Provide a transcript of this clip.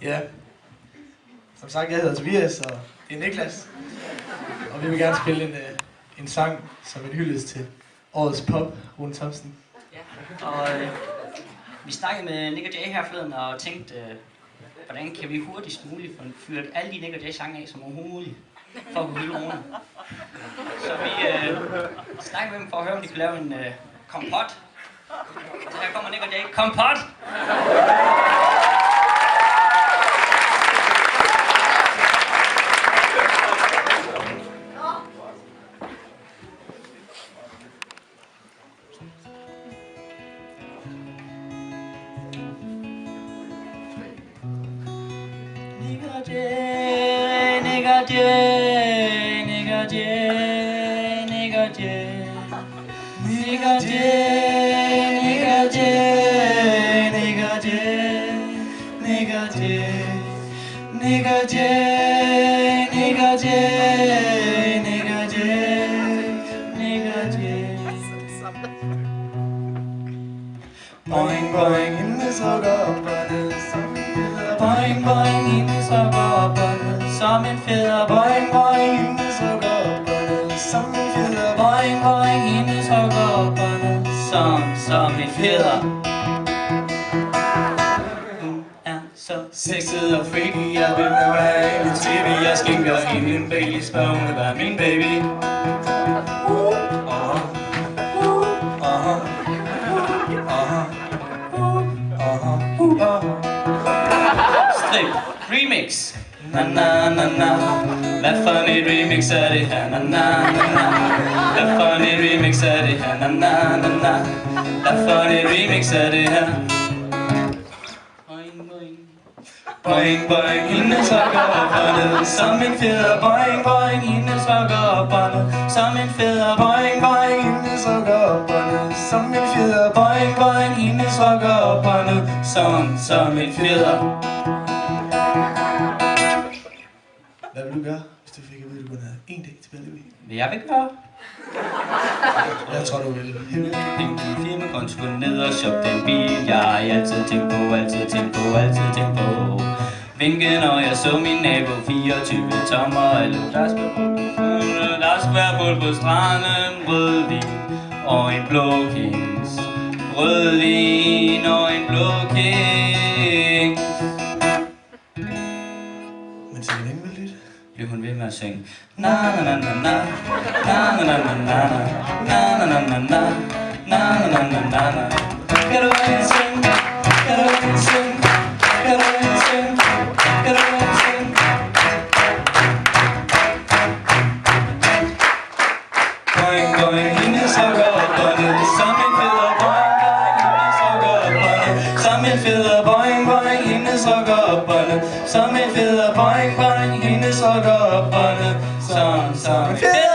Ja, som sagt, jeg hedder Tobias, og det er Niklas. Og vi vil gerne spille en sang som en hyldest til årets pop, Rune Thomsen. Ja, og vi snakkede med Nick og Jay her forleden og tænkte, hvordan kan vi hurtigst muligt få fyret alle de Nick og Jay sange af som overhovedet muligt, for at kunne hylde Rune. Så vi snakkede med dem for at høre, om de kunne lave en kompot. Så her kommer Nick og Jay. Kompot! Nick og Jay, Nick og Jay, Nick og Jay, Nick og Jay, Nick og Jay, Nick og Jay, Nick og Jay, Nick og Jay, Nick og Jay, Nick og Jay, Nick og Jay. Boing boing, hendes hugger op og ned. Boing boing, hendes hugger op og ned. Som en fjeder. Boing boing, hendes hugger op og ned. Som en fjeder. Boing boing, hendes hugger op og ned. Som en fjeder. Hun er så sexet og freaky. Jeg vil med mig en tv. Jeg skænker hende en Baileys, for hun vil være min baby. Strip remix. Na na na na. Hvad for et remix er det her? Na na na na. Hvad for et remix er det her? Na na na na. Hvad for et remix er det her? Boing boing. Boing boing, hendes hugger op og ned. Som en fjeder. Boing boing, hendes hugger op og ned. Som en fjeder. Boing boing, hendes hugger op og ned. Som en fjeder. Boing boing, hendes hugger op og ned. Som en fjeder. Hvad vil du gøre, hvis du fik at vide, at du kunne have en dag tilbage i? Hvad jeg vil gøre? Jeg tror, du vil. Din firmakonto, gå ned og shop den bil. Jeg har altid tænkt på, altid tænkt på, altid tænkt på. Vinke, når jeg så min nabo, 24 tommer af luft. Der skal være bål på stranden, rødvin og en blå kings. Rødvin og en blå kings. Men til længe vil lytte. Bliver hun ved med at synge. Na na na na na. Na na na na na. Na na na na na. Na na na na na. Kan du ikke synge? Kan du ikke synge? Kan du ikke synge? Kan du ikke synge? Boing boing, hendes hugger op og ned. Som en fjeder. Boing boing, hendes hugger op og ned. Som en fjeder. Boing boing, hendes hugger op og ned. Som en fjeder. Boing boing, hendes hugger op og ned. Som en fjeder.